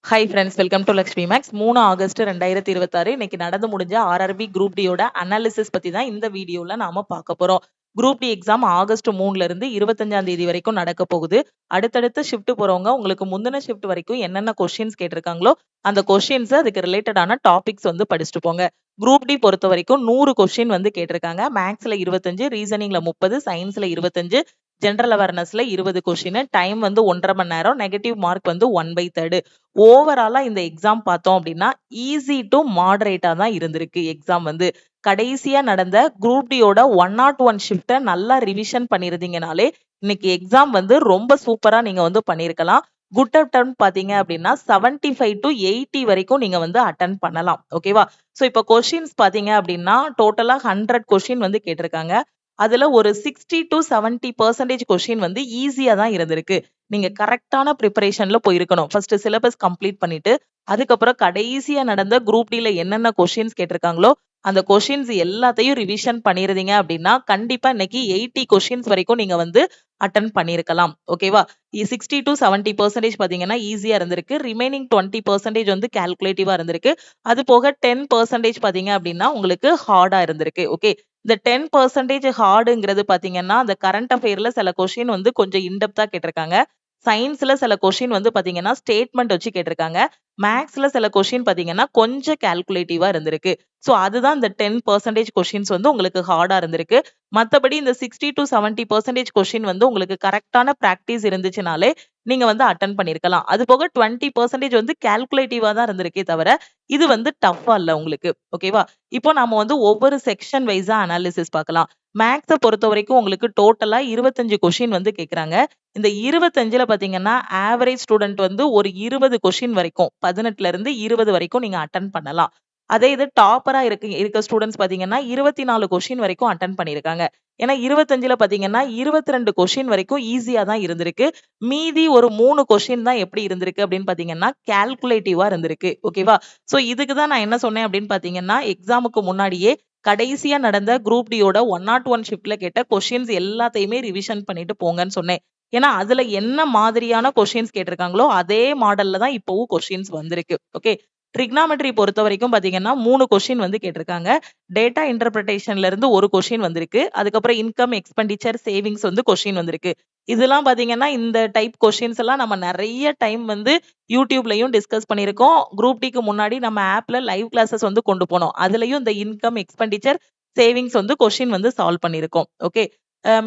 Hi friends, welcome to Lakshmi maths. 3 August 2026 இன்னைக்கு நடந்து முடிஞ்ச ஆர்ஆர்பி குரூப் டியோட அனாலிசிஸ் பத்தி தான் இந்த வீடியோல நாம பார்க்க போறோம். குரூப் டி எக்ஸாம் ஆகஸ்ட் 3ல இருந்து 25ஆம் தேதி வரைக்கும் நடக்க போகுது. அடுத்தடுத்த ஷிஃப்ட் போறவங்க உங்களுக்கு முந்தின ஷிஃப்ட் வரைக்கும் என்னென்ன கொஸ்டின்ஸ் கேட்டிருக்காங்களோ அந்த கொஸ்டின்ஸ் அதுக்கு ரிலேட்டடான டாபிக்ஸ் வந்து படிச்சுட்டு போங்க. குரூப் டி பொறுத்த வரைக்கும் 100 கொஸ்டின் வந்து கேட்டிருக்காங்க. மேக்ஸ்ல 25, ரீசனிங்ல 30, சயின்ஸ்ல 25, ஜெனரல் அவேர்னஸ்ல 20 கொஸ்டின். டைம் வந்து 1.5 மணி நேரம். நெகட்டிவ் மார்க் வந்து 1/3. ஓவராலா இந்த எக்ஸாம் பார்த்தோம் அப்படின்னா ஈஸி டு மாடரேட்டா தான் இருந்திருக்கு. எக்ஸாம் வந்து கடைசியா நடந்த குரூப் டியோட 101 ஷிஃப்ட்டை நல்லா ரிவிஷன் பண்ணிருந்தீங்கனாலே இன்னைக்கு எக்ஸாம் வந்து ரொம்ப சூப்பரா நீங்க வந்து பண்ணிருக்கலாம். குட் அட்டன் பாத்தீங்க அப்படின்னா 75 to 80 வரைக்கும் நீங்க வந்து அட்டன் பண்ணலாம். ஓகேவா? சோ இப்போ கொஸ்டின்ஸ் பாத்தீங்க அப்படின்னா டோட்டலா 100 கொஸ்டின் வந்து கேட்டிருக்காங்க. அதுல ஒரு 60 to 70% கொஸ்டின் வந்து ஈஸியா தான் இருந்திருக்கு. நீங்க கரெக்டான ப்ரிப்பரேஷன்ல போயிருக்கணும். ஃபர்ஸ்ட் சிலபஸ் கம்ப்ளீட் பண்ணிட்டு, அதுக்கப்புறம் கடைசியா நடந்த குரூப் டில என்னென்ன கொஸ்டின்ஸ் கேட்டிருக்காங்களோ, அந்த கொஸ்டின்ஸ் எல்லாத்தையும் ரிவிஷன் பண்ணிருந்தீங்க அப்படின்னா, கண்டிப்பா இன்னைக்கு 80 கொஸ்டின்ஸ் வரைக்கும் நீங்க வந்து அட்டெண்ட் பண்ணியிருக்கலாம். ஓகேவா? 60 to 70% பாத்தீங்கன்னா ஈஸியா இருந்திருக்கு. ரிமைனிங் 20% வந்து கால்குலேட்டிவா இருந்திருக்கு. அது போக 10% பாத்தீங்க அப்படின்னா உங்களுக்கு ஹார்டா இருந்திருக்கு. ஓகே. இந்த 10% ஹார்டுங்கிறது பாத்தீங்கன்னா, அந்த கரண்ட் அஃபேர்ல சில கொஸ்டின் வந்து கொஞ்சம் இன்டெப்த்தா கேட்டிருக்காங்க. சயின்ஸ்ல சில கொஸ்டின் வந்து பாத்தீங்கன்னா ஸ்டேட்மெண்ட் வச்சு கேட்டிருக்காங்க. மேக்ஸ்ல சில கொஸ்டின் பாத்தீங்கன்னா கொஞ்சம் கால்குலேட்டிவா இருந்திருக்கு. சோ அதுதான் இந்த 10% கொஸ்டின்ஸ் வந்து உங்களுக்கு ஹார்டா இருந்திருக்கு. மத்தபடி இந்த 60 to 70% கொஸ்டின் வந்து உங்களுக்கு கரெக்டான பிராக்டிஸ் இருந்துச்சுனாலே நீங்க வந்து அட்டெண்ட் பண்ணிருக்கலாம். அது போக 20% வந்து கால்குலேட்டிவா தான் இருந்திருக்கே தவிர இது வந்து டஃப்பா இல்ல உங்களுக்கு. ஓகேவா? இப்போ நாம வந்து ஒவ்வொரு செக்ஷன் வைஸா அனாலிசிஸ் பார்க்கலாம். மேக்ஸ பொறுத்தவரைக்கும் உங்களுக்கு டோட்டலா 25 கொஸ்டின் வந்து கேட்கறாங்க. இந்த 25ல பாத்தீங்கன்னா, ஆவரேஜ் ஸ்டூடண்ட் வந்து ஒரு 20 கொஸ்டின் வரைக்கும் 18ல இருந்து 20 வரைக்கும் நீங்க அட்டெண்ட் பண்ணலாம். அதே இது டாப்பரா இருக்க ஸ்டூடண்ட்ஸ் பாத்தீங்கன்னா, 24 கொஸ்டின் வரைக்கும் அட்டெண்ட் பண்ணியிருக்காங்க. ஏன்னா 25ல பாத்தீங்கன்னா, 22 கொஸ்டின் வரைக்கும் ஈஸியா தான் இருந்திருக்கு. மீதி ஒரு 3 கொஸ்டின் தான் எப்படி இருந்திருக்கு அப்படின்னு பாத்தீங்கன்னா, கால்குலேட்டிவா இருந்திருக்கு. ஓகேவா? சோ இதுக்கு தான் நான் என்ன சொன்னேன் அப்படின்னு பாத்தீங்கன்னா, எக்ஸாமுக்கு முன்னாடியே கடைசியா நடந்த குரூப் டியோட 101 ஷிஃப்ட்ல கேட்ட கொஸ்டின்ஸ் எல்லாத்தையுமே ரிவிஷன் பண்ணிட்டு போங்கன்னு சொன்னேன். ஏன்னா, அதுல என்ன மாதிரியான கொஸ்டின்ஸ் கேட்டிருக்காங்களோ, அதே மாடல்ல தான் இப்பவும் கொஸ்டின்ஸ் வந்திருக்கு. ஓகே. ட்ரிக்னாமெட்ரி பொறுத்தவரைக்கும் பாத்தீங்கன்னா, 3 கொஸ்டின் வந்து கேட்டிருக்காங்க. டேட்டா இன்டர்பிரேஷன்ல இருந்து 1 கொஸ்டின் வந்திருக்கு. அதுக்கப்புறம் இன்கம், எக்ஸ்பெண்டிச்சர், சேவிங்ஸ் வந்து கொஸ்டின் வந்திருக்கு. இதெல்லாம் பாத்தீங்கன்னா, இந்த டைப் கொஸ்டின்ஸ் எல்லாம் நம்ம நெறைய டைம் வந்து YouTubeலயும் டிஸ்கஸ் பண்ணியிருக்கோம். குரூப் டிக்கு முன்னாடி நம்ம ஆப்ல லைவ் கிளாஸஸ் வந்து கொண்டு போனோம். அதுலயும் இந்த இன்கம், எக்ஸ்பெண்டிச்சர், சேவிங்ஸ் வந்து கொஸ்டின் வந்து சால்வ் பண்ணியிருக்கோம். Okay.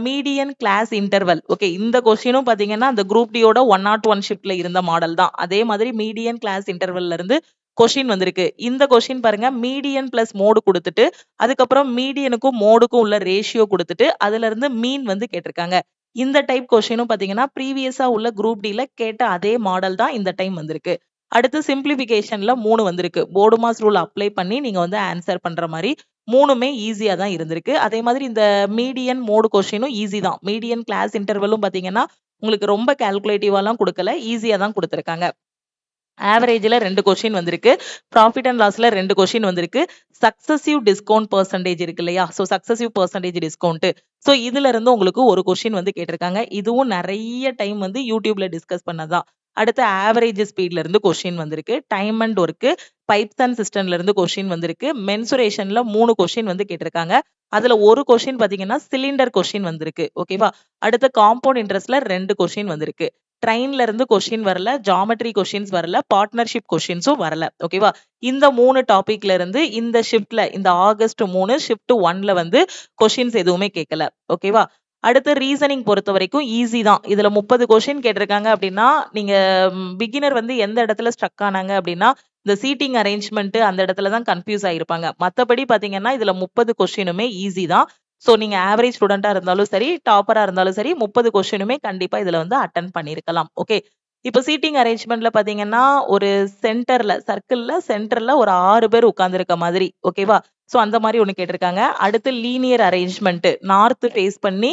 Median class interval. Okay. இந்த கொஸ்டினும் பாத்தீங்கன்னா, அந்த குரூப் டியோட 101 ஷிஃப்ட்ல இருந்த மாடல் தான். அதே மாதிரி மீடியன் கிளாஸ் இன்டர்வல்ல இருந்து கொஸ்டின் வந்திருக்கு. இந்த கொஸ்டின் பாருங்க, மீடியன் பிளஸ் மோடு குடுத்துட்டு, அதுக்கப்புறம் மீடியனுக்கும் மோடுக்கும் உள்ள ரேஷியோ குடுத்துட்டு, அதுல இருந்து மீன் வந்து கேட்டிருக்காங்க. இந்த டைப் கொஸ்டினும் பாத்தீங்கன்னா, ப்ரீவியஸா உள்ள குரூப் டில கேட்ட அதே மாடல் தான் இந்த டைம் வந்திருக்கு. அடுத்து சிம்ப்ளிஃபிகேஷன்ல 3 வந்திருக்கு. போடுமாஸ் ரூல் அப்ளை பண்ணி நீங்க வந்து ஆன்சர் பண்ற மாரி 3மே ஈஸியா தான் இருந்திருக்கு. அதே மாதிரி இந்த மீடியன் மோடு கொஸ்டினும் ஈஸி தான். மீடியன் கிளாஸ் இன்டர்வலும் பாத்தீங்கன்னா, உங்களுக்கு ரொம்ப கால்குலேட்டிவாலாம் குடுக்கல. ஈஸியா தான் குடுத்திருக்காங்க. ஆவரேஜ்ல 2 கொஸ்டின் வந்திருக்கு. ப்ராஃபிட் அண்ட் லாஸ்ல 2 கொஸ்டின் வந்திருக்கு. சக்சஸிவ் டிஸ்கவுண்ட் பெர்சன்டேஜ் இருக்கு இல்லையா? So successive percentage discount. So இதுல இருந்து உங்களுக்கு ஒரு கொஸ்டின் வந்து கேட்டிருக்காங்க. இதுவும் நெறைய டைம் வந்து YouTubeல டிஸ்கஸ் பண்ணதுதான். அடுத்து ஆவரேஜ் ஸ்பீட்ல இருந்து கொஸ்டின் வந்திருக்கு. Time and work, pipes and சிஸ்டம்ல இருந்து கொஸ்டின் வந்திருக்கு. மென்சுரேஷன்ல 3 கொஸ்டின் வந்து கேட்டிருக்காங்க. அதுல ஒரு கொஸ்டின் பாத்தீங்கன்னா சிலிண்டர் கொஸ்டின் வந்திருக்கு. ஓகேவா? அடுத்து காம்பவுண்ட் இன்ட்ரெஸ்ட்ல 2 கொஸ்டின் வந்திருக்கு. ட்ரெயின்ல இருந்து கொஸ்டின் வரல, ஜியோமெட்ரி கொஸ்டின்ஸ் வரல, பார்ட்னர்ஷிப் கொஸ்டின்ஸும் வரல. ஓகேவா? இந்த 3 டாபிக்ல இருந்து இந்த ஷிஃப்ட்ல இந்த ஆகஸ்ட் 3 ஷிஃப்ட் 1ல வந்து கொஸ்டின்ஸ் எதுவுமே கேட்கல. ஓகேவா? அடுத்து ரீசனிங் பொறுத்தவரைக்கும் ஈஸி தான். இதுல 30 கொஸ்டின் கேட்டிருக்காங்க அப்படின்னா, நீங்க பிகினர் வந்து எந்த இடத்துல ஸ்ட்ரக் ஆனாங்க அப்படின்னா, இந்த சீட்டிங் அரேஞ்ச்மென்ட் அந்த இடத்துல தான் கன்ஃப்யூஸ் ஆயிருப்பாங்க. மத்தபடி பாத்தீங்கன்னா, இதுல 30 கொஸ்டினுமே ஈஸி தான். சோ நீங்க ஆவரேஜ் ஸ்டூடெண்ட்டா இருந்தாலும் சரி, டாப்பரா இருந்தாலும் சரி 30 கொஸ்டினுமே கண்டிப்பா இதுல வந்து அட்டெண்ட் பண்ணியிருக்கலாம். ஓகே. இப்ப சீட்டிங் அரேஞ்ச்மென்ட்ல பாத்தீங்கன்னா, ஒரு சர்க்கிள்ல சென்டர்ல ஒரு 6 பேர் உட்கார்ந்திருக்க மாதிரி. ஓகேவா? சோ அந்த மாரி ஒண்ணு கேட்டிருக்காங்க. அடுத்து லீனியர் அரேஞ்ச்மென்ட் நார்த் ஃபேஸ் பண்ணி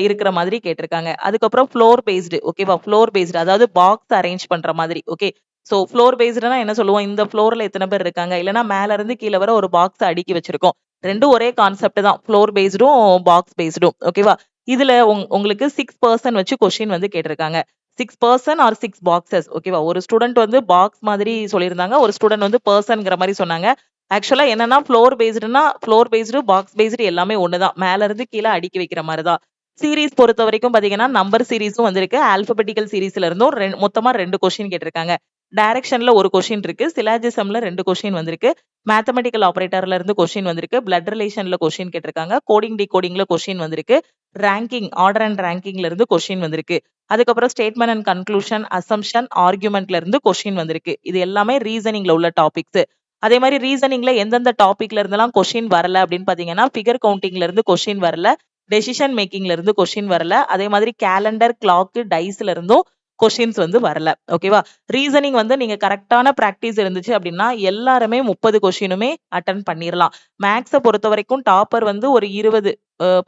இருக்கிற மாதிரி கேட்டிருக்காங்க. அதுக்கப்புறம் ஃப்ளோர் பேஸ்டு. ஓகேவா? ஃப்ளோர் பேஸ்டு அதாவது பாக்ஸ் அரேஞ்ச் பண்ற மாதிரி. ஓகே. சோ ஃப்ளோர் பேஸ்டுனா என்ன சொல்லுவோம்? இந்த ஃப்ளோர்ல எத்தன பேர் இருக்காங்க? இல்லன்னா மேல இருந்து கீழ வர ஒரு பாக்ஸ் அடுக்கி வச்சிருக்கோம். 2ம் ஒரே கான்செப்ட் தான். ஃப்ளோர் பேஸ்டும், பாக்ஸ் பேஸ்டும். ஓகேவா? இதுல உங்களுக்கு 6 பெர்சன் வச்சு கொஸ்டின் வந்து கேட்டிருக்காங்க. 6 பர்சன் ஆர் 6 பாக்ஸஸ். ஓகேவா? ஒரு ஸ்டூடெண்ட் வந்து பாக்ஸ் மாதிரி சொல்லியிருந்தாங்க. ஒரு ஸ்டூடெண்ட் வந்து பர்சன்ங்கிற மாதிரி சொன்னாங்க. ஆக்சுவலா என்னன்னா ஃப்ளோர் பேஸ்டு, பாக்ஸ் பேஸ்டு எல்லாமே ஒண்ணுதான். மேல இருந்து கீழே அடுக்கி வைக்கிற மாதிரி தான். சீரிஸ் பொறுத்த வரைக்கும் பாத்தீங்கன்னா நம்பர் சீரிஸும் வந்திருக்கு. ஆல்பபெட்டிக்கல் சீரிஸ்ல இருந்தும் மொத்தமா 2 கொஸ்டின் கேட்டிருக்காங்க. டைரக்ஷன்ல ஒரு கொஸ்டின் இருக்கு. சிலாஜிசம்ல 2 கொஸ்டின் வந்திருக்கு. மேத்தமெட்டிக்கல் ஆபரேட்டர்ல இருந்து கொஸ்டின் வந்திருக்கு. பிளட் ரிலேஷன்ல கொஸ்டின் கேட்டிருக்காங்க. கோடிங் டிகோடிங்ல கொஸ்டின் வந்திருக்கு. ரேங்கிங், ஆர்டர் அண்ட் ரேங்கிங்ல இருந்து கொஸ்டின் வந்திருக்கு. அதுக்கப்புறம் ஸ்டேட்மெண்ட் அண்ட் கன்க்ளூஷன், அசம்ஷன், ஆர்குமெண்ட்ல இருந்து கொஸ்டின் வந்திருக்கு. இது எல்லாமே ரீசனிங்ல உள்ள டாபிக்ஸ். அதே மாதிரி ரீசனிங்ல எந்தெந்த டாபிக்ல இருந்தெல்லாம் கொஸ்டின் வரல அப்படின்னு பாத்தீங்கன்னா, ஃபிகர் கவுண்டிங்ல இருந்து கொஸ்டின் வரல. டெசிஷன் மேக்கிங்ல இருந்து கொஸ்டின் வரல. அதே மாதிரி கேலண்டர், கிளாக், டைஸ்ல இருந்தும் கொஸ்டின்ஸ் வந்து வரல. ஓகேவா? ரீசனிங் வந்து நீங்க கரெக்டான பிராக்டிஸ் இருந்துச்சு அப்படின்னா எல்லாருமே 30 கொஸ்டினுமே அட்டன் பண்ணிரலாம். மேக்ஸ பொறுத்த வரைக்கும் டாப்பர் வந்து ஒரு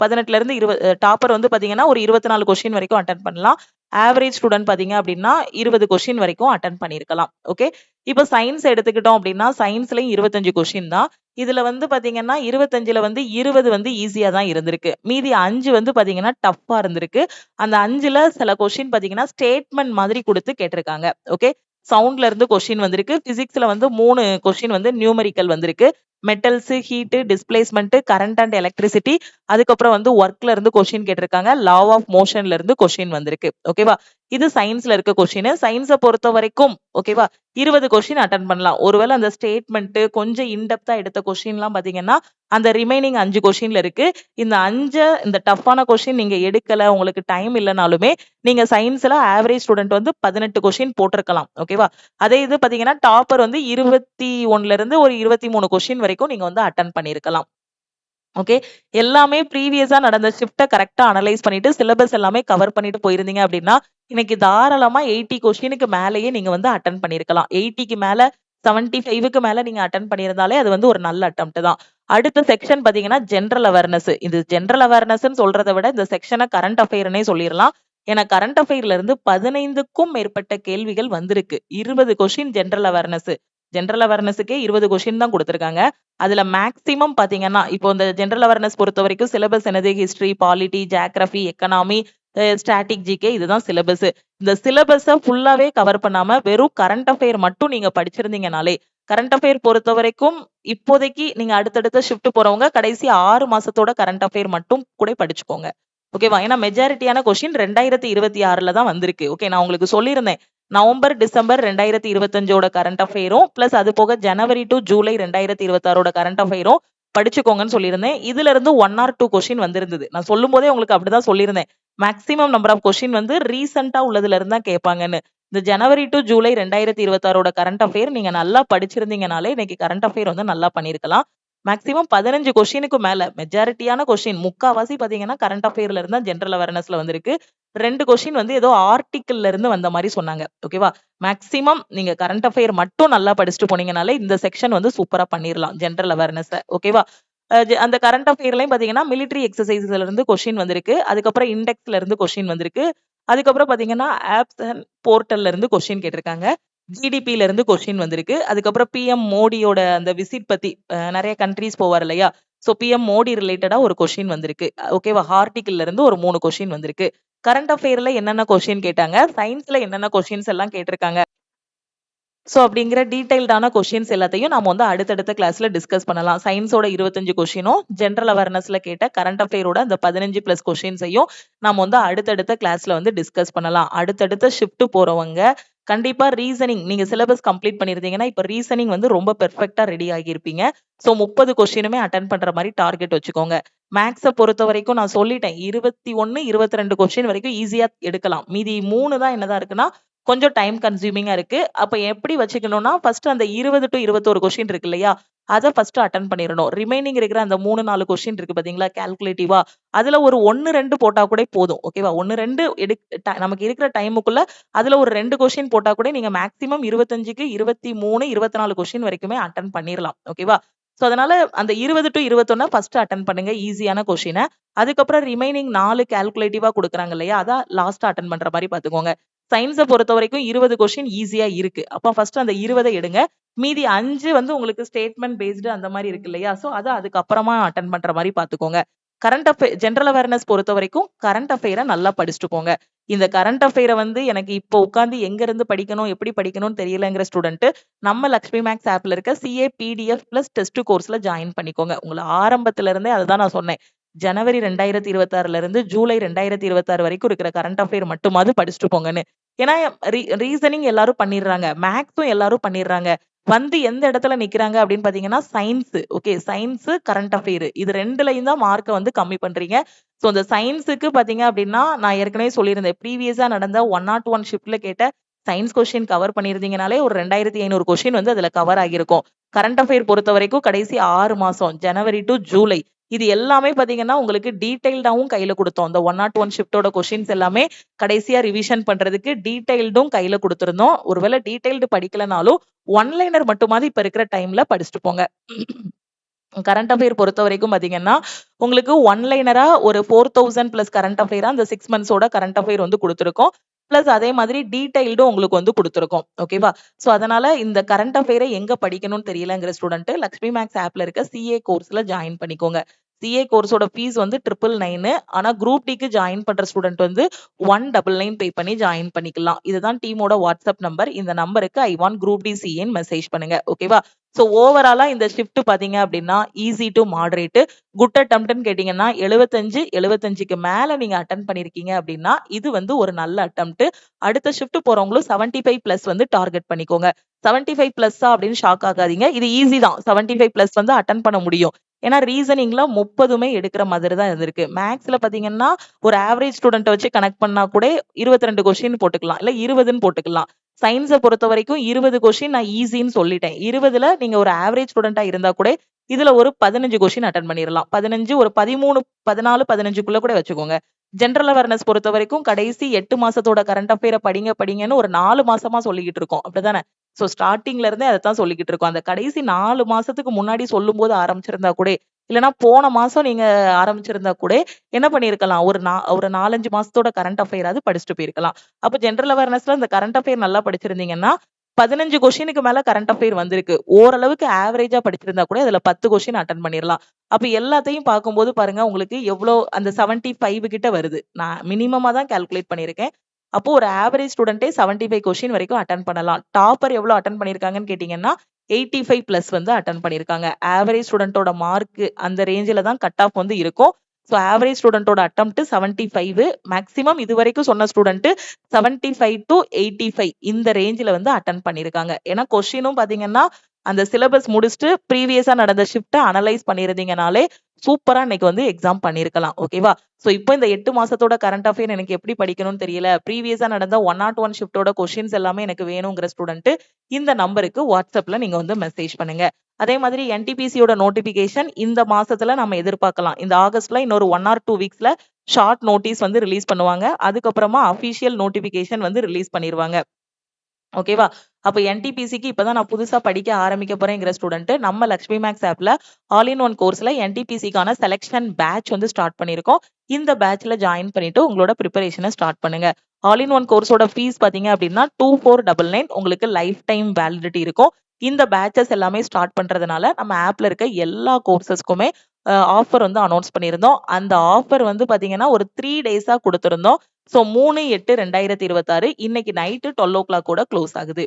18ல இருந்து 20 டாப்பர் வந்து பாத்தீங்கன்னா ஒரு 24 கொஸ்டின் வரைக்கும் அட்டன் பண்ணலாம். ஆவரேஜ் ஸ்டூடெண்ட் பாத்தீங்க அப்படின்னா 20 கொஸ்டின் வரைக்கும் அட்டன் பண்ணிருக்கலாம். ஓகே. இப்போ சயின்ஸ் எடுத்துக்கிட்டோம் அப்படின்னா சயின்ஸ்லயும் 25 கொஸ்டின் தான். இதுல வந்து பாத்தீங்கன்னா 25ல வந்து 20 வந்து ஈஸியா தான் இருந்திருக்கு. மீதி 5 வந்து பாத்தீங்கன்னா டஃப்பா இருந்திருக்கு. அந்த 5ல சில கொஸ்டின் பாத்தீங்கன்னா ஸ்டேட்மெண்ட் மாதிரி கொடுத்து கேட்டிருக்காங்க. ஓகே. சவுண்ட்ல இருந்து கொஸ்டின் வந்திருக்கு. பிசிக்ஸ்ல வந்து 3 கொஸ்டின் வந்து நியூமெரிக்கல் வந்திருக்கு. Metals, heat, displacement, current and electricity, அதுக்கப்புறம் வந்து ஒர்க்ல இருந்து கொஸ்டின் கேட்டிருக்காங்க. லா ஆஃப் மோஷன்ல இருந்து கொஸ்டின் வந்திருக்கு. ஓகேவா? இது சயின்ஸ்ல இருக்க கொஸ்டின். சயின்ஸை பொறுத்த வரைக்கும் ஓகேவா 20 கொஸ்டின் அட்டன் பண்ணலாம். ஒருவேளை அந்த ஸ்டேட்மெண்ட் கொஞ்சம் இன்டெப்தா எடுத்த கொஸ்டின்லாம் பாத்தீங்கன்னா அந்த ரிமைனிங் 5 கொஸ்டின்ல இருக்கு. இந்த டஃப்பான கொஸ்டின் நீங்க எடுக்கல, உங்களுக்கு டைம் இல்லைனாலுமே நீங்க சயின்ஸ்ல ஆவரேஜ் ஸ்டூடெண்ட் வந்து 18 கொஸ்டின் போட்டிருக்கலாம். ஓகேவா? அதே இது பாத்தீங்கன்னா டாப்பர் வந்து 21ல இருந்து ஒரு 23 கொஸ்டின் வரைக்கும் நீங்க வந்து அட்டன் பண்ணிருக்கலாம். ஓகே. எல்லாமே ப்ரீவியஸா நடந்த ஷிஃப்ட்ட கரெக்ட்டா அனலைஸ் பண்ணிட்டு, சிலபஸ் எல்லாமே கவர் பண்ணிட்டு போயிருந்தீங்க அப்படின்னா, இன்னைக்கு தாராளமா 80 கொஸ்டினுக்கு மேலேயே நீங்க வந்து அட்டெண்ட் பண்ணியிருக்கலாம். 80க்கு மேல 75க்கு மேல நீங்க அட்டெண்ட் பண்ணியிருந்தாலே அது வந்து ஒரு நல்ல அட்டெம்ப்ட் தான். அடுத்த செக்ஷன் பார்த்தீங்கன்னா, ஜெனரல் அவேர்னஸ். இது ஜெனரல் அவேர்னஸ்ன்னு சொல்றத விட இந்த செக்ஷன கரண்ட் அஃபேர்னே சொல்லிறலாம். ஏன்னா கரண்ட் அஃபேர்ல இருந்து 15க்கும் மேற்பட்ட கேள்விகள் வந்திருக்கு. 20 கொஸ்டின் ஜெனரல் அவேர்னஸ். ஜெனரல் அவேர்னஸ்க்கே 20 கொஸ்டின் தான் குடுத்திருக்காங்க. அதுல மேக்ஸிமம் பாத்தீங்கன்னா, இப்போ இந்த ஜெனரல் அவேர்னஸ் பொறுத்தவரைக்கும் சிலபஸ் என்னது? History, polity, geography, economy, static GK இதுதான் சிலபஸ். இந்த சிலபஸ ஃபுல்லாவே கவர் பண்ணாம வெறும் கரண்ட் அஃபேர் மட்டும் நீங்க படிச்சிருந்தீங்கனாலே, கரண்ட் அஃபேர் பொறுத்தவரைக்கும் இப்போதைக்கு நீங்க அடுத்தடுத்த ஷிஃப்ட் போறவங்க கடைசி 6 மாசத்தோட கரண்ட் அஃபேர் மட்டும் கூட படிச்சுக்கோங்க. ஓகேவா? ஏன்னா மெஜாரிட்டியான கொஸ்டின் 2026ல தான் வந்திருக்கு. ஓகே. நான் உங்களுக்கு சொல்லியிருந்தேன். நவம்பர், டிசம்பர் 2025ஓட கரண்ட் அஃபேரும், பிளஸ் அது போக ஜனவரி டூ ஜூலை 2026ஓட கரண்ட் அஃபேரும் படிச்சுக்கோங்கன்னு சொல்லியிருந்தேன். இதுல இருந்து 1 ஆர் 2 கொஸ்டின் வந்திருந்தது. நான் சொல்லும்போதே உங்களுக்கு அப்படிதான் சொல்லியிருந்தேன். மேக்ஸிமம் நம்பர் ஆஃப் கொஸ்டின் வந்து ரீசென்ட்டா உள்ளதுல இருந்து தான் கேட்பாங்கன்னு. இந்த ஜனவரி டூ ஜூலை 2026ஓட கரண்ட் அஃபேர் நீங்க நல்லா படிச்சிருந்தீங்கனாலே, இன்னைக்கு கரண்ட் அஃபேர் வந்து நல்லா பண்ணியிருக்கலாம். மேக்ஸிமம் 15 கொஸ்டினுக்கு மேல மெஜாரிட்டியான கொஸ்டின் முக்காவாசி பாத்தீங்கன்னா கரண்ட் அஃபேர்ல இருந்தா ஜெனரல் அவேர்னஸ்ல வந்திருக்கு. 2 கொஸ்டின் வந்து ஏதோ ஆர்டிக்கிள்ல இருந்து வந்த மாரி சொன்னாங்க. ஓகேவா? மேக்ஸிமம் நீங்க கரண்ட் அஃபேர் மட்டும் நல்லா படிச்சுட்டு போனீங்கனாலே இந்த செக்ஷன் வந்து சூப்பரா பண்ணிரலாம். ஜெனரல் அவேர்னஸ. ஓகேவா? அந்த கரண்ட் அஃபேர்லயும் பாத்தீங்கன்னா மிலிட்டரி எக்ஸர்சைஸ்ல இருந்து கொஸ்டின் வந்திருக்கு. அதுக்கப்புறம் இண்டெக்ஸ்ல இருந்து கொஸ்டின் வந்திருக்கு. அதுக்கப்புறம் பாத்தீங்கன்னா ஆப்ஸ் அண்ட் போர்ட்டல்ல இருந்து கொஸ்டின் கேட்டிருக்காங்க. ஜிடிபில இருந்து கொஸ்டின் வந்திருக்கு. அதுக்கப்புறம் பிஎம் மோடியோட அந்த விசிட் பத்தி நெறைய கண்ட்ரீஸ் போவார் இல்லையா? சோ பிஎம் மோடி ரிலேட்டடா ஒரு கொஸ்டின் வந்திருக்கு. ஓகேவா? ஆர்டிக்கிள்ல இருந்து ஒரு 3 கொஸ்டின் வந்திருக்கு. கரண்ட் அஃபேர்ல என்னென்ன கொஸ்டின் கேட்டாங்க? சயின்ஸ்ல என்னென்ன கொஸ்டின்ஸ் எல்லாம் கேட்டிருக்காங்க? சோ அப்படிங்கிற டீடைல்டான கொஸ்டின்ஸ் எல்லாத்தையும் நாம வந்து அடுத்தடுத்த கிளாஸ்ல டிஸ்கஸ் பண்ணலாம். சயின்ஸோட 25 கொஸ்டினும், ஜெனரல் அவேர்னஸ்ல கேட்ட கரண்ட் அஃபேரோட அந்த 15 பிளஸ் கொஸ்டின்ஸையும் நாம வந்து அடுத்தடுத்த கிளாஸ்ல வந்து டிஸ்கஸ் பண்ணலாம். அடுத்தடுத்த ஷிஃப்ட் போறவங்க கண்டிப்பா ரீசனிங் நீங்க சிலபஸ் கம்ப்ளீட் பண்ணிருந்தீங்கன்னா, இப்ப ரீசனிங் வந்து ரொம்ப பெர்ஃபெக்ட்டா ரெடி ஆகியிருப்பீங்க. சோ 30 கொஸ்டினுமே அட்டெண்ட் பண்ற மாரி டார்கெட் வச்சுக்கோங்க. மேக்ஸ பொறுத்தவரைக்கும் நான் சொல்லிட்டேன். 21, 22 கொஸ்டின் வரைக்கும் ஈஸியா எடுக்கலாம். மீதி 3 தான் என்னதான் இருக்குன்னா, கொஞ்சம் டைம் கன்சியூமிங்கா இருக்கு. அப்ப எப்படி வச்சுக்கணும்னா, ஃபர்ஸ்ட் அந்த 20 டூ 21 கொஸ்டின் இருக்கு இல்லையா? அத ஃபர்ஸ்ட் அட்டெண்ட் பண்ணிரணும். ரிமைனிங் இருக்கிற அந்த 3, 4 கொஸ்டின் இருக்கு பாத்தீங்களா? கால்குலேட்டிவா. அதுல ஒரு 1, 2 போட்டா கூட போதும். ஓகேவா? 1, 2 நமக்கு இருக்கிற டைமுக்குள்ள அதுல ஒரு 2 கொஸ்டின் போட்டா கூட நீங்க மேக்ஸிமம் 25க்கு 23, 24 கொஸ்டின் வரைக்குமே அட்டெண்ட் பண்ணிரலாம். ஓகேவா? சோ அதனால அந்த 20 டூ 21 ஃபர்ஸ்ட் அட்டெண்ட் பண்ணுங்க ஈஸியான கொஸ்டின. அதுக்கப்புறம் ரிமைனிங் 4 கால்குலேட்டிவா குடுக்குறாங்க இல்லையா? அத லாஸ்ட்டா அட்டெண்ட் பண்ற மாரி பாத்துக்கோங்க. சயின்ஸ பொறுத்தவரைக்கும் 20 கொஸ்டின் ஈஸியா இருக்கு. அப்ப ஃபர்ஸ்ட் அந்த 20 எடுங்க. மீதி 5 வந்து உங்களுக்கு ஸ்டேட்மெண்ட் பேஸ்டு அந்த மாரி இருக்கு இல்லையா? சோ அத அதுக்கு அப்புறமா அட்டெண்ட் பண்ற மாரி பாத்துக்கோங்க. கரண்ட் அஃபேர் ஜென்ரல் அவேர்னஸ் பொறுத்த வரைக்கும் கரண்ட் அஃபேரை நல்லா படிச்சுட்டு போங்க. இந்த கரண்ட் அஃபேரை வந்து எனக்கு இப்போ உட்காந்து எங்க இருந்து படிக்கணும் எப்படி படிக்கணும்னு தெரியலங்கிற ஸ்டூடெண்ட் நம்ம லக்ஷ்மி மேக்ஸ் ஆப்ல இருக்க சிஏ பிடிஎஃப் பிளஸ் டெஸ்ட் கோர்ஸ்ல ஜாயின் பண்ணிக்கோங்க. உங்களை ஆரம்பத்துல இருந்தே அதுதான் நான் சொன்னேன். ஜனவரி 2026 இருந்து ஜூலை 2026 வரைக்கும் இருக்கிற கரண்ட் அஃபேர் மட்டுமாவது படிச்சுட்டு போங்கன்னு. ஏன்னா ரீசனிங் எல்லாரும் பண்ணிடுறாங்க, மேக்ஸும் எல்லாரும் பண்ணிடுறாங்க. வந்து எந்த இடத்துல நிக்கிறாங்க அப்படின்னு பாத்தீங்கன்னா science. Okay, science current affair இது ரெண்டுலயும் தான் மார்க்கை வந்து கம்மி பண்றீங்க. ஸோ இந்த சயின்ஸுக்கு பாத்தீங்க அப்படின்னா நான் ஏற்கனவே சொல்லியிருந்தேன், ப்ரீவியஸா நடந்த 101 ஷிஃப்ட்ல கேட்ட சயின்ஸ் கொஸ்டின் கவர் பண்ணியிருந்தீங்கனாலே ஒரு 2500 கொஸ்டின் வந்து அதுல கவர் ஆகியிருக்கும். கரண்ட் அஃபேர் பொறுத்த வரைக்கும் கடைசி 6 மாசம் ஜனவரி டு ஜூலை இது எல்லாமே பாத்தீங்கன்னா உங்களுக்கு டீடைல்டாவும் கையில கொடுத்தோம். இந்த 101 ஷிஃப்டோட கொஸ்டின்ஸ் எல்லாமே கடைசியா ரிவிஷன் பண்றதுக்கு டீடைல்டும் கையில கொடுத்திருந்தோம். ஒருவேளை டீடைல்டு படிக்கலனாலும் ஒன்லைனர் மட்டுமாவது இப்ப இருக்கிற டைம்ல படிச்சுட்டு போங்க. கரண்ட் அஃபேர் பொறுத்த வரைக்கும் பாத்தீங்கன்னா உங்களுக்கு ஒன்லைனரா ஒரு 4000 பிளஸ் கரண்ட் அஃபேரா அந்த 6 மந்த்ஸோட கரண்ட் அஃபேர் வந்து கொடுத்துருக்கோம். பிளஸ் அதே மாதிரி டீடைல்டும் உங்களுக்கு வந்து கொடுத்துருக்கோம். ஓகேவா? சோ அதனால இந்த கரண்ட் அஃபேரை எங்க படிக்கணும்னு தெரியலங்கிற ஸ்டூடெண்ட் லக்ஷ்மி மேக்ஸ் ஆப்ல இருக்க சிஏ கோர்ஸ்ல ஜாயின் பண்ணிக்கோங்க. சிஏ கோர்ஸோட ஃபீஸ் வந்து 999. ஆனா குரூப் டிக்கு ஜாயின் பண்ற ஸ்டூடெண்ட் வந்து 199 பே பண்ணி ஜாயின் பண்ணிக்கலாம். இதுதான் டீமோட வாட்ஸ்அப் நம்பர். இந்த நம்பருக்கு ஐ வாண்ட் குரூப் டி சிஏன்னு மெசேஜ் பண்ணுங்க. ஓகேவா? சோ ஓவராலா இந்த ஷிஃப்ட் பாத்தீங்க அப்படின்னா ஈஸி டு மாடரேட். குட் அட்டெம்ப்ட்னு கேட்டீங்கன்னா 75 மேல நீங்க அட்டன் பண்ணிருக்கீங்க அப்படின்னா இது வந்து ஒரு நல்ல அட்டெம்ப்ட். அடுத்த ஷிஃப்ட் போறவங்களும் 75 பிளஸ் வந்து டார்கெட் பண்ணிக்கோங்க. 75 பிளஸ்ஸா அப்படின்னு ஷாக் ஆகாதீங்க. இது ஈஸி தான். 75 பிளஸ் வந்து அட்டன் பண்ண முடியும். ஏன்னா ரீசனிங்ல 30மே எடுக்கிற மாதிரி தான் இருந்திருக்கு. மேக்ஸ்ல பாத்தீங்கன்னா ஒரு ஆவரேஜ் ஸ்டூடெண்ட் வச்சு கனெக்ட் பண்ணா கூட 22 கொஸ்டின் போட்டுக்கலாம், இல்ல 20ன்னு போட்டுக்கலாம். சயின்ஸை பொறுத்த வரைக்கும் 20 கொஸ்டின் நான் ஈஸின்னு சொல்லிட்டேன். 20ல நீங்க ஒரு ஆவரேஜ் ஸ்டூடெண்டா இருந்தா கூட இதுல ஒரு 15 கொஸ்டின் அட்டன் பண்ணிடலாம். 15 ஒரு 13 14 15க்குள்ள கூட வச்சுக்கோங்க. ஜென்ரல் அவேர்னஸ் பொறுத்த வரைக்கும் கடைசி 8 மாசத்தோட கரண்ட் அஃபேரை படிங்கன்னு ஒரு 4 மாசமா சொல்லிக்கிட்டு இருக்கோம். அப்படிதானே? சோ ஸ்டார்டிங்ல இருந்தே அதைத்தான் சொல்லிக்கிட்டு இருக்கோம். அந்த கடைசி 4 மாசத்துக்கு முன்னாடி சொல்லும் போது ஆரம்பிச்சிருந்தா கூட, இல்லைன்னா போன மாசம் நீங்க ஆரம்பிச்சிருந்தா கூட என்ன பண்ணிருக்கலாம், ஒரு 4-5 மாசத்தோட கரண்ட் அஃபேராவது படிச்சுட்டு போயிருக்கலாம். அப்ப ஜென்ரல் அவேர்னஸ்ல இந்த கரண்ட் அஃபேர் நல்லா படிச்சிருந்தீங்கன்னா 15 கொஸ்டினுக்கு மேல கரண்ட் அஃபேர் வந்திருக்கு. ஓரளவுக்கு ஆவரேஜா படிச்சிருந்தா கூட அதுல 10 கொஸ்டின் அட்டன் பண்ணிடலாம். அப்ப எல்லாத்தையும் பார்க்கும்போது பாருங்க உங்களுக்கு எவ்வளோ அந்த 75 கிட்ட வருது. நான் மினிமமா தான் கால்குலேட் பண்ணியிருக்கேன். அப்போ ஒரு ஆவரேஜ் ஸ்டூடெண்டே 75 கொஸ்டின் வரைக்கும் அட்டன் பண்ணலாம். டாப்பர் எவ்வளவு அட்டன் பண்ணிருக்காங்கன்னு கேட்டீங்கன்னா 85 பிளஸ் வந்து அட்டன் பண்ணிருக்காங்க. ஆவரேஜ் ஸ்டூடெண்டோட மார்க் அந்த ரேஞ்சில தான் கட் ஆஃப் வந்து இருக்கும். சோ ஆவரேஜ் ஸ்டூடெண்டோட அட்டெம்ப்ட் 75, மேக்ஸிமம் இது வரைக்கும் சொன்ன ஸ்டூடெண்ட் 75 to 85 இந்த ரேஞ்சில வந்து அட்டன் பண்ணிருக்காங்க. ஏன்னா கொஸ்டினும் பாத்தீங்கன்னா அந்த சிலபஸ் முடிச்சுட்டு ப்ரீவியஸா நடந்த ஷிஃப்ட்டை அனலைஸ் பண்ணிருந்தீங்கனாலே சூப்பரா இன்னைக்கு வந்து எக்ஸாம் பண்ணிருக்கலாம். ஓகேவா? சோ இப்போ இந்த 8 மாசத்தோட கரண்ட் அஃபேர் எனக்கு எப்படி படிக்கணும்னு தெரியல, ப்ரீவியஸா நடந்த 101 ஷிஃப்டோட கொஸ்டின்ஸ் எல்லாமே எனக்கு வேணுங்கிற ஸ்டூடெண்ட் இந்த நம்பருக்கு வாட்ஸ்அப்ல நீங்க வந்து மெசேஜ் பண்ணுங்க. அதே மாதிரி என்டிபிசியோட நோட்டிபிகேஷன் இந்த மாசத்துல நம்ம எதிர்பார்க்கலாம். இந்த ஆகஸ்ட்ல இன்னொரு 1 or 2 வீக்ஸ்ல ஷார்ட் நோட்டீஸ் வந்து ரிலீஸ் பண்ணுவாங்க. அதுக்கப்புறமா அபிஷியல் நோட்டிபிகேஷன் வந்து ரிலீஸ் பண்ணிருவாங்க. ஓகேவா? அப்ப என்டிபிசிக்கு இப்பதான் நான் புதுசா படிக்க ஆரம்பிக்க போறேங்கிற ஸ்டூடெண்ட் நம்ம லக்ஷ்மி மேக்ஸ் ஆப்ல ஆல் இன் ஒன் கோர்ஸ்ல என்டிபிசிக்கான செலக்ஷன் பேட்ச் வந்து ஸ்டார்ட் பண்ணிருக்கோம். இந்த பேட்ச்ல ஜாயின் பண்ணிட்டு உங்களோட ப்ரிப்பரேஷனை ஸ்டார்ட் பண்ணுங்க. ஆல் இன் ஒன் கோர்ஸோட ஃபீஸ் பாத்தீங்க அப்படின்னா 2499. உங்களுக்கு லைஃப் டைம் வேலிடிட்டி இருக்கும். இந்த பேட்சஸ் எல்லாமே ஸ்டார்ட் பண்றதுனால நம்ம ஆப்ல இருக்க எல்லா கோர்சஸ்க்குமே ஆஃபர் வந்து அனௌன்ஸ் பண்ணியிருந்தோம். அந்த ஆஃபர் வந்து பாத்தீங்கன்னா ஒரு 3 டேஸா கொடுத்திருந்தோம். சோ 3/8/2026 இன்னைக்கு நைட்டு 12 o'clock கூட க்ளோஸ் ஆகுது.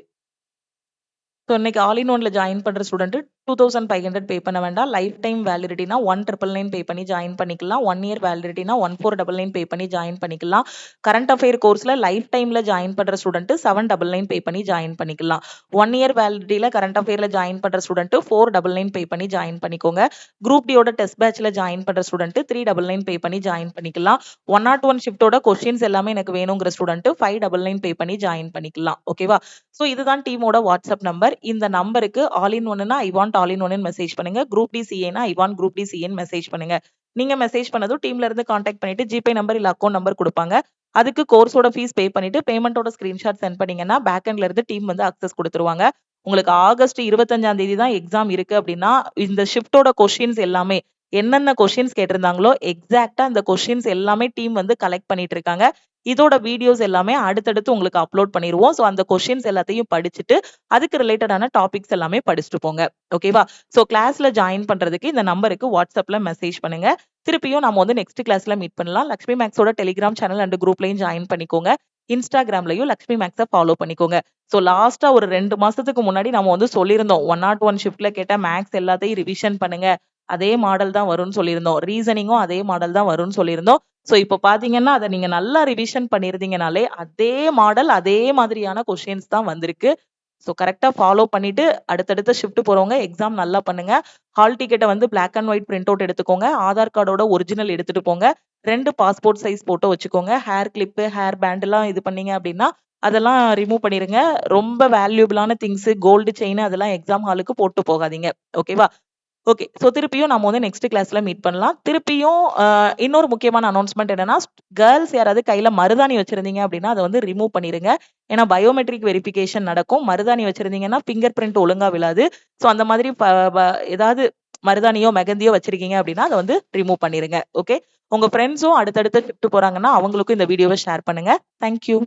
ஸோ இன்னைக்கு ஆல் இன் ஒன்ல ஜாயின் பண்ற ஸ்டூடெண்ட் 2500 பே பண்ண வேண்டாம். லைஃப் டைம் வேலிடிட்டினா 1999 பே பண்ணி ஜாயின் பண்ணிக்கலாம். 1 இயர் வேலிடிட்டினா 1499 பே பண்ணி ஜாயின் பண்ணிக்கலாம். கரண்ட் அஃபேர் கோர்ஸ்ல லைஃப் டைம்ல ஜாயின் பண்ற ஸ்டூடெண்ட் 799 பே பண்ணி ஜாயின் பண்ணிக்கலாம். 1 இயர் வேலிடிட்டியில கரண்ட் அஃபேர்ல ஜாயின் பண்ற ஸ்டூடெண்ட் 499 பே பண்ணி ஜாயின் பண்ணிக்கோங்க. குரூப் டியோட டெஸ்ட் பேட்ச்ல ஜாயின் பண்ற ஸ்டூடெண்ட் 399 பே பண்ணி ஜாயின் பண்ணிக்கலாம். 101 ஷிஃப்டோட கொஸ்டின்ஸ் எல்லாமே எனக்கு வேணுங்கிற ஸ்டூடெண்ட் 599 பே பண்ணி ஜாயின் பண்ணிக்கலாம். ஓகேவா? சோ இதுதான் டீமோட வாட்ஸ்அப் நம்பர். இந்த நம்பருக்கு ஆல் இன் ஒன்னுனா ஐ வாண்ட் ஆல் இன் ஒன்னு மெசேஜ் பண்ணுங்க. குரூப் டி சிஏனா ஐ வாண்ட் குரூப் டி சிஏன்னு மெசேஜ் பண்ணுங்க. நீங்க மெசேஜ் பண்ணதும் டீம்ல இருந்து கான்டாக்ட் பண்ணிட்டு ஜிபே நம்பர் இல்ல அக்கௌண்ட் நம்பர் கொடுப்பாங்க. அதுக்கு கோர்ஸோட ஃபீஸ் பே பண்ணிட்டு பேமெண்டோட ஸ்கிரீன்ஷாட் சென்ட் பண்ணீங்கன்னா பேக் எண்ட்ல இருந்து டீம் வந்து அக்சஸ் கொடுத்துருவாங்க. உங்களுக்கு ஆகஸ்ட் 25ஆம் தேதி தான் எக்ஸாம் இருக்கு அப்படின்னா இந்த ஷிஃப்டோட கொஸ்டின்ஸ் எல்லாமே என்னென்ன கொஸ்டின்ஸ் கேட்டிருந்தாங்களோ எக்ஸாக்டா அந்த கொஸ்டின்ஸ் எல்லாமே டீம் வந்து கலெக்ட் பண்ணிட்டு இருக்காங்க. இதோட வீடியோஸ் எல்லாமே அடுத்தடுத்து உங்களுக்கு அப்லோட் பண்ணிருவோம். ஸோ அந்த கொஸ்டின்ஸ் எல்லாத்தையும் படிச்சுட்டு அதுக்கு ரிலேட்டடான டாபிக்ஸ் எல்லாமே படிச்சுட்டு போங்க. ஓகேவா? ஸோ கிளாஸ்ல ஜாயின் பண்றதுக்கு இந்த நம்பருக்கு வாட்ஸ்அப்ல மெசேஜ் பண்ணுங்க. திருப்பியும் நம்ம வந்து நெக்ஸ்ட் கிளாஸ்ல மீட் பண்ணலாம். லக்ஷ்மி மேக்ஸோட டெலிகிராம் சேனல் அண்ட் குரூப்லயும் ஜாயின் பண்ணிக்கோங்க. இன்ஸ்டாகிராம்லயும் லக்ஷ்மி மேக்ஸ ஃபாலோ பண்ணிக்கோங்க. ஸோ லாஸ்ட்டா ஒரு 2 மாசத்துக்கு முன்னாடி நம்ம வந்து சொல்லியிருந்தோம். 101 ஷிஃப்ட்ல கேட்ட மேக்ஸ் எல்லாத்தையும் ரிவிஷன் பண்ணுங்க. அதே மாடல் தான் வரும்னு சொல்லியிருந்தோம். ரீசனிங்கும் அதே மாடல் தான் வரும்னு சொல்லியிருந்தோம். ஸோ இப்போ பார்த்தீங்கன்னா, அத நீங்க நல்லா ரிவிஷன் பண்ணியிருந்தீங்கனாலே, அதே மாடல், அதே மாதிரியான கொஸ்டின்ஸ் தான் வந்திருக்கு. ஸோ கரெக்ட்டா ஃபாலோ பண்ணிட்டு, அடுத்தடுத்த ஷிஃப்ட் போறவங்க எக்ஸாம் நல்லா பண்ணுங்க. ஹால் டிக்கெட்ட வந்து black and white print out எடுத்துக்கோங்க. ஆதார் கார்டோட ஒரிஜினல் எடுத்துட்டு போங்க. 2 பாஸ்போர்ட் சைஸ் ஃபோட்டோ வச்சுக்கோங்க. ஹேர் கிளிப்பு, ஹேர் பேண்ட்லாம் இது பண்ணீங்க அப்டின்னா, அதெல்லாம் ரிமூவ் பண்ணிருங்க. ரொம்ப வேல்யூபிளான திங்ஸ், கோல்டு செயின் அதெல்லாம் எக்ஸாம் ஹாலுக்கு போட்டு போகாதீங்க. ஓகேவா? ஓகே. ஸோ திருப்பியும் நம்ம வந்து நெக்ஸ்ட் கிளாஸ்ல மீட் பண்ணலாம். திருப்பியும் இன்னொரு முக்கியமான அனௌன்ஸ்மென்ட் என்னன்னா, கேர்ள்ஸ் யாராவது கையில மருதாணி வச்சிருந்தீங்க அப்டின்னா, அத வந்து ரிமூவ் பண்ணிருங்க. ஏன்னா பயோமெட்ரிக் வெரிஃபிகேஷன் நடக்கும். மருதாணி வச்சிருந்தீங்கன்னா, பிங்கர் பிரிண்ட் ஒழுங்கா விழாது. ஸோ அந்த மாதிரி ஏதாவது மருதாணியோ, மெகந்தியோ வச்சிருக்கீங்க அப்டின்னா, அத வந்து ரிமூவ் பண்ணிருங்க. ஓகே. உங்க ஃப்ரெண்ட்ஸும் அடுத்தடுத்த ஷிஃப்ட் போறாங்கன்னா, அவங்களுக்கும் இந்த வீடியோவ ஷேர் பண்ணுங்க. Thank you.